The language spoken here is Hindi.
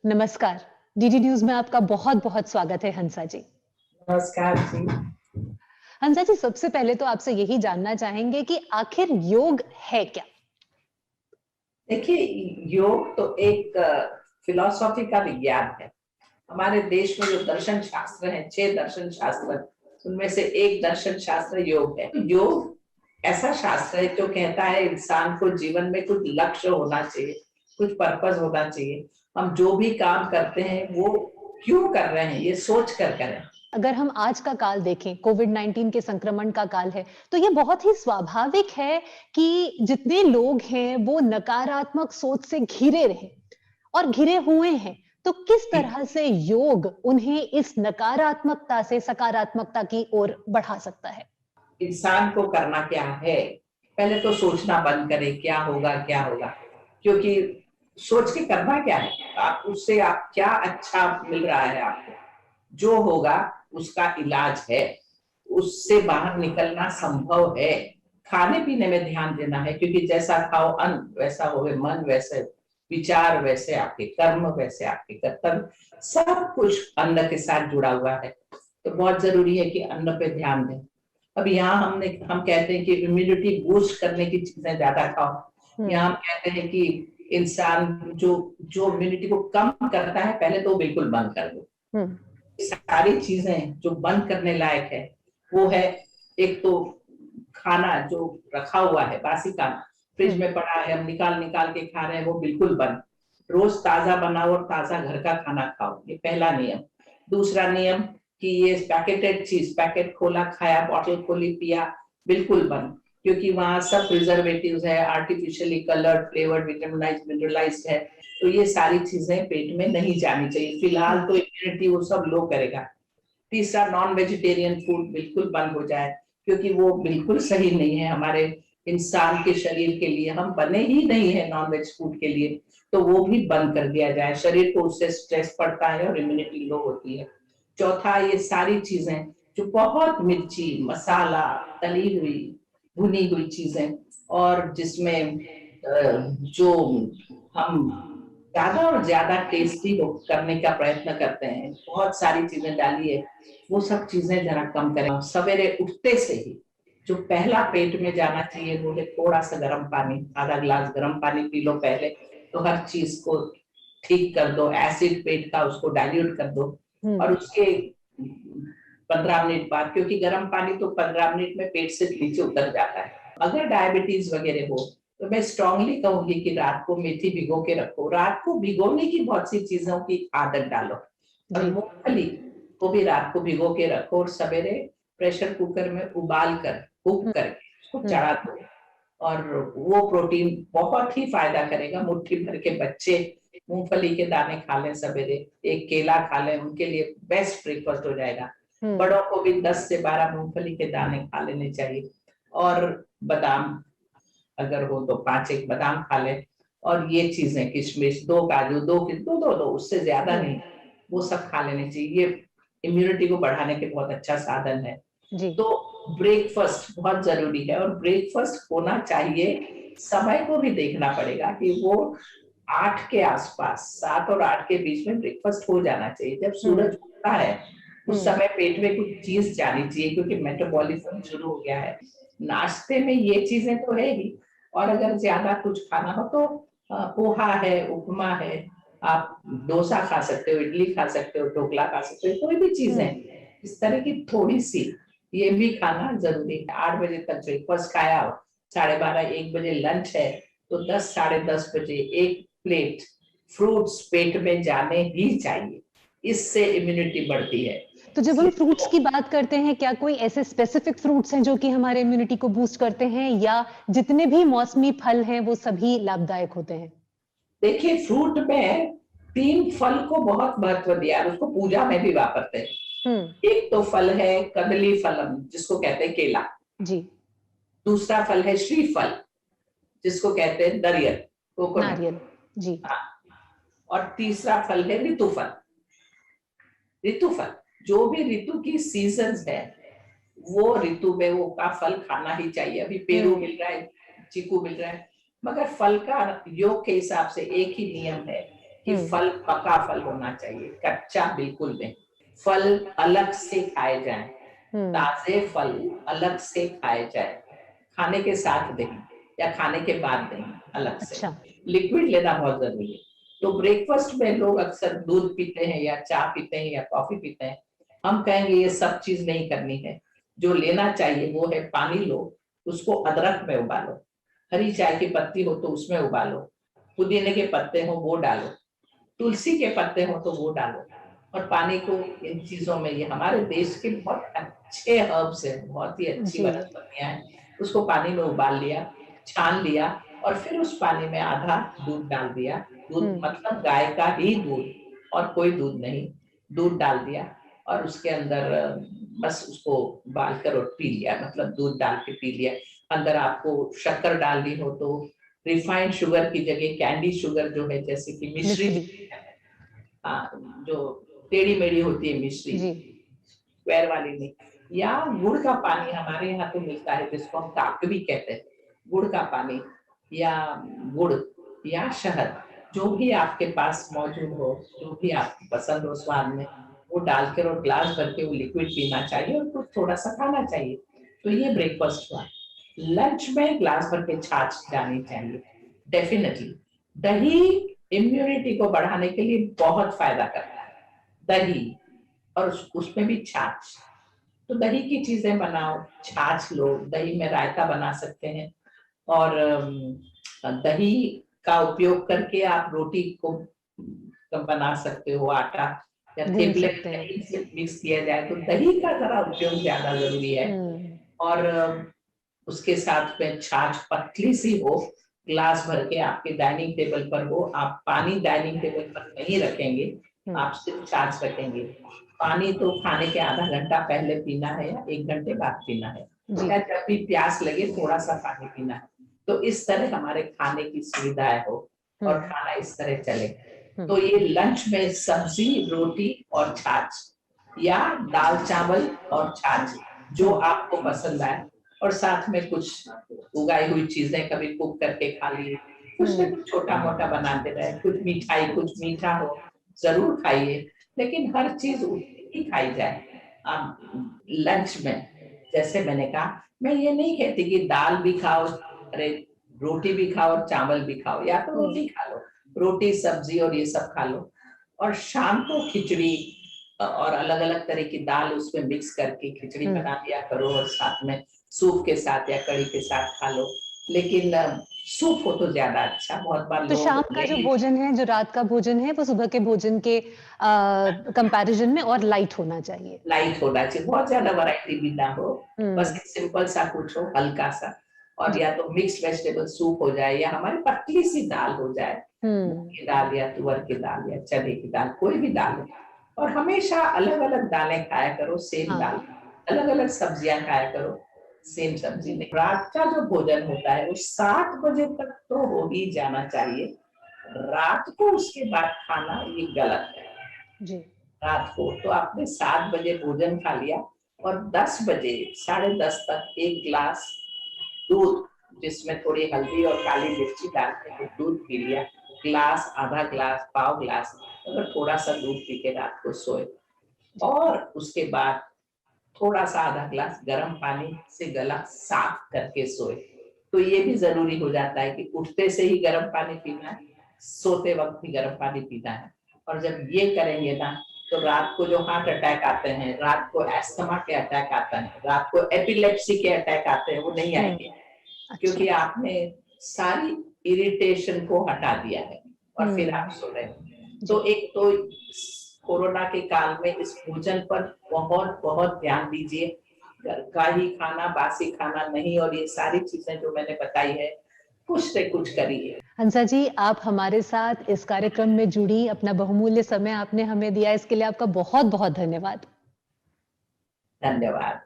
नमस्कार। डीडी न्यूज़ में आपका बहुत-बहुत स्वागत है हंसा जी। नमस्कार जी। हंसा जी, सबसे पहले तो आपसे यही जानना चाहेंगे कि आखिर योग है क्या? देखिए, योग तो एक फिलॉसफी का विज्ञान है। हमारे देश में जो दर्शन शास्त्र हैं, 6 दर्शन शास्त्र, उनमें से एक दर्शन शास्त्र योग है। योग ऐसा शास्त्र है जो कहता है इंसान को जीवन में कुछ लक्ष्य होना चाहिए, कुछ पर्पस होना चाहिए। हम जो भी काम करते हैं वो क्यों कर रहे हैं, ये सोच कर करें। अगर हम आज का काल देखें, कोविड-19 के संक्रमण का काल है, तो ये बहुत ही स्वाभाविक है कि जितने लोग हैं, वो नकारात्मक सोच से घिरे रहे और घिरे हुए हैं। तो किस तरह से योग उन्हें इस नकारात्मकता से सकारात्मकता की ओर बढ़ा सकता है? इंसान को करना क्या है, पहले तो सोचना बंद करें क्या होगा क्या होगा, क्योंकि सोच के करना क्या है, आप उससे आप क्या अच्छा मिल रहा है, आपको जो होगा उसका इलाज है, उससे बाहर निकलना संभव है। खाने पीने में ध्यान देना है, क्योंकि जैसा खाओ अन्न वैसा होवे मन, वैसे विचार वैसे आपके कर्म, वैसे आपके कर्तव्य, सब कुछ अन्न के साथ जुड़ा हुआ है। तो बहुत जरूरी है कि अन्न पे ध्यान दें। अब यहाँ हम कहते हैं कि इम्यूनिटी बूस्ट करने की चीजें ज्यादा खाओ। यहाँ हम कहते हैं कि इंसान जो जो इम्यूनिटी को कम करता है, पहले तो बिल्कुल बंद कर दो। सारी चीजें जो बंद करने लायक है वो है, एक तो खाना जो रखा हुआ है, बासी खाना फ्रिज में पड़ा है, हम निकाल निकाल के खा रहे हैं, वो बिल्कुल बंद। रोज ताजा बनाओ और ताजा घर का खाना खाओ, ये पहला नियम। दूसरा नियम कि ये पैकेटेड चीज, पैकेट खोला खाया, बॉटल खोली पिया, बिल्कुल बंद, क्योंकि वहां सब प्रिजर्वेटिव्स है, आर्टिफिशियली कलर्ड, फ्लेवर्ड, विटामिनाइज्ड, मिनरलाइज्ड है। तो ये सारी चीजें पेट में नहीं जानी चाहिए। फिलहाल तो इम्यूनिटी वो सब लो करेगा। तीसरा, नॉन वेजिटेरियन फूड बिल्कुल बंद हो जाए, क्योंकि वो बिल्कुल सही नहीं है हमारे इंसान के शरीर के लिए। हम बने ही नहीं है नॉन वेज फूड के लिए, तो वो भी बंद कर दिया जाए। शरीर को उससे स्ट्रेस पड़ता है और इम्यूनिटी लो होती है। चौथा, ये सारी चीजें जो बहुत मिर्ची मसाला, तली हुई भुनी हुई चीजें, और जिसमें जो हम ज्यादा और ज्यादा टेस्टी करने का प्रयत्न करते हैं, बहुत सारी चीजें डाली है, वो सब चीजें जरा कम करें। सवेरे उठते से ही जो पहला पेट में जाना चाहिए वो है थोड़ा सा गर्म पानी, आधा गिलास गर्म पानी पी लो पहले, तो हर चीज को ठीक कर दो। एसिड पेट का उसको डाइल्यूट कर दो। और उसके 15 मिनट बाद, क्योंकि गर्म पानी तो 15 मिनट में पेट से नीचे उतर जाता है। अगर डायबिटीज वगैरह हो तो मैं स्ट्रांगली कहूंगी कि रात को मेथी भिगो के रखो। रात को भिगोने की बहुत सी चीजों की आदत डालो, और मूंगफली को भी रात को भिगो के रखो और सवेरे प्रेशर कुकर में उबाल कर कुक करके उसको चढ़ा दो, और वो प्रोटीन बहुत ही फायदा करेगा। मुट्ठी भर के बच्चे मूंगफली के दाने खा लें सवेरे, एक केला खा लें, उनके लिए बेस्ट ब्रेकफास्ट हो जाएगा। बड़ों को भी 10 से 12 मूंगफली के दाने खा लेने चाहिए, और बादाम अगर हो तो 5 एक बादाम खा ले। और ये चीजें किशमिश, 2 काजू, 2 किशमिश, दो उससे ज्यादा नहीं, वो सब खा लेने चाहिए। ये इम्यूनिटी को बढ़ाने के बहुत अच्छा साधन है। तो ब्रेकफास्ट बहुत जरूरी है, और ब्रेकफास्ट होना चाहिए। समय को भी देखना पड़ेगा कि वो 8 के आसपास, 7 और 8 के बीच में ब्रेकफास्ट हो जाना चाहिए। जब सूरज उगता है उस समय पेट में कुछ चीज जानी चाहिए, क्योंकि मेटाबॉलिज्म शुरू हो गया है। नाश्ते में ये चीजें तो है ही, और अगर ज्यादा कुछ खाना हो तो पोहा है, उपमा है, आप डोसा खा सकते हो, इडली खा सकते हो, ढोकला खा सकते हो, कोई भी चीज है इस तरह की थोड़ी सी, ये भी खाना जरूरी है। 8 बजे तक ब्रेकफास्ट खाया हो, 12:30 1 बजे लंच है, तो 10 साढ़े 10 बजे एक प्लेट फ्रूट्स पेट में जाने ही चाहिए, इससे इम्यूनिटी बढ़ती है। तो जब हम फ्रूट्स की बात करते हैं, क्या कोई ऐसे स्पेसिफिक फ्रूट्स हैं जो कि हमारे इम्यूनिटी को बूस्ट करते हैं, या जितने भी मौसमी फल हैं वो सभी लाभदायक होते हैं? देखिए, फ्रूट में 3 फल को बहुत महत्व दिया है, उसको पूजा में भी वापरते हैं। एक तो फल है कदली फलम, जिसको कहते हैं केला जी। दूसरा फल है श्रीफल, जिसको कहते हैं नारियल, कोकोनट नारियल जी। हाँ। और तीसरा फल है ऋतुफल। ऋतुफल, जो भी ऋतु की सीजन्स है वो ऋतु में वो का फल खाना ही चाहिए। अभी पेरू मिल रहा है, चीकू मिल रहा है, मगर फल का योग के हिसाब से एक ही नियम है कि हम्म। फल पका फल होना चाहिए, कच्चा बिल्कुल नहीं। फल अलग से खाए जाएं, हम्म। ताजे फल अलग से खाए जाए, खाने के साथ नहीं या खाने के बाद नहीं, अलग से। अच्छा। लिक्विड लेना बहुत जरूरी है। तो ब्रेकफास्ट में लोग अक्सर दूध पीते हैं या चाय पीते हैं या कॉफी पीते हैं। हम कहेंगे ये सब चीज नहीं करनी है। जो लेना चाहिए वो है पानी लो, उसको अदरक में उबालो, हरी चाय की पत्ती हो तो उसमें उबालो, पुदीने के पत्ते हो वो डालो, तुलसी के पत्ते हो तो वो डालो, और पानी को इन चीजों में, ये हमारे देश के बहुत अच्छे हर्ब्स है, बहुत ही अच्छी जी। वनस्पतियां हैं, उसको पानी में उबाल लिया, छान लिया, और फिर उस पानी में आधा दूध डाल दिया। दूध हम्म। मतलब गाय का ही दूध और कोई दूध नहीं, दूध डाल दिया और उसके अंदर बस उसको उबाल कर और पी लिया, मतलब दूध डाल के पी लिया। अंदर आपको शक्कर डालनी हो तो रिफाइंड शुगर की जगह कैंडी शुगर जो है, जैसे कि मिश्री, मिश्री। जो टेढ़ी मेढ़ी होती है मिश्री, जी। स्क्वायर वाली नहीं, या गुड़ का पानी हमारे यहाँ तो मिलता है जिसको हम काक भी कहते हैं, गुड़ का पानी या गुड़ या शहद, जो भी आपके पास मौजूद हो, जो भी आपको पसंद हो स्वाद में, वो डालकर और ग्लास भर के वो लिक्विड पीना चाहिए और कुछ थोड़ा सा खाना चाहिए। तो ये ब्रेकफास्ट हुआ। लंच में ग्लास भर के छाछ जानी चाहिए डेफिनेटली। दही इम्यूनिटी को बढ़ाने के लिए बहुत फायदा करता है, दही, और उसमें भी छाछ। तो दही की चीजें बनाओ, छाछ लो, दही में रायता बना सकते हैं, और दही का उपयोग करके आप रोटी को बना सकते हो, आटा या गूंद थेपले सकते हैं। दही से मिक्स किया जाए, तो दही का जरा उपयोग ज्यादा जरूरी है। हम्म। और उसके साथ में छाछ पतली सी हो, ग्लास भर के आपके डाइनिंग टेबल पर हो। आप पानी डाइनिंग टेबल पर नहीं रखेंगे, आप सिर्फ छाछ रखेंगे। पानी तो खाने के आधा घंटा पहले पीना है या 1 घंटे बाद पीना है, जी। या जब भी प्यास लगे थोड़ा सा पानी पीना है। तो इस तरह हमारे खाने की सुविधाएं हो और खाना इस तरह चले। तो ये लंच में सब्जी, रोटी और छाछ, या दाल चावल और छाछ, जो आपको पसंद आए, और साथ में कुछ उगाई हुई चीजें कभी कुक करके खा ली, कुछ ना कुछ छोटा मोटा बनाते रहे, कुछ मिठाई, कुछ मीठा हो जरूर खाइए, लेकिन हर चीज उतनी ही खाई जाए। लंच में जैसे मैंने कहा, मैं ये नहीं कहती कि दाल भी खाओ, अरे रोटी भी खाओ और चावल भी खाओ, या तो रोटी खा लो, रोटी सब्जी और ये सब खा लो, और शाम को खिचड़ी और अलग अलग तरह की दाल उसमें मिक्स करके खिचड़ी बना दिया करो, और साथ में सूप के साथ या कड़ी के साथ खा लो। लेकिन सूप हो तो ज्यादा अच्छा। बहुत बार तो शाम लोग का जो भोजन है, जो रात का भोजन है, वो सुबह के भोजन के कंपैरिजन में और लाइट होना चाहिए। लाइट होना चाहिए, बहुत ज्यादा वैरायटी भी ना हो, बस हम्म। एक सिंपल सा कुछ हो, हल्का सा, और जी। या तो मिक्स वेजिटेबल सूप हो जाए, या हमारी पतली सी दाल हो जाए, मूंग की दाल या तुअर की दाल या चने की दाल, कोई भी दाल हो। और हमेशा अलग अलग दालें खाया करो, सेम दाल, अलग अलग सब्जियां खाया करो, सेम सब्जी नहीं। रात का जो भोजन होता है वो 7 बजे तक तो हो ही जाना चाहिए। रात को उसके बाद खाना ये गलत है। जी। रात को तो आपने 7 बजे भोजन खा लिया, और 10 बजे, 10:30 तक एक गिलास दूध, जिसमें थोड़ी हल्दी और काली मिर्ची डाल के दूध पी लिया, गिलास, आधा गिलास, पाव गिलास, अगर थोड़ा सा दूध पी के रात को सोए, और उसके बाद थोड़ा सा आधा गिलास गर्म पानी से गला साफ करके सोए। तो ये भी जरूरी हो जाता है कि उठते से ही गर्म पानी पीना है, सोते वक्त भी गर्म पानी पीना है। और जब ये करेंगे ना, तो रात को जो हार्ट अटैक आते हैं, रात को एस्थमा के अटैक आते हैं, रात को एपिलेप्सी के अटैक आते हैं, वो नहीं आएंगे, अच्छा। क्योंकि आपने सारी इरिटेशन को हटा दिया है और फिर आप सो रहे हैं। तो एक तो कोरोना के काल में इस भोजन पर बहुत बहुत ध्यान दीजिए। घर का ही खाना, बासी खाना नहीं, और ये सारी चीजें जो मैंने बताई है, कुछ से कुछ करिए। हंसा जी, आप हमारे साथ इस कार्यक्रम में जुड़ी, अपना बहुमूल्य समय आपने हमें दिया, इसके लिए आपका बहुत बहुत धन्यवाद। धन्यवाद।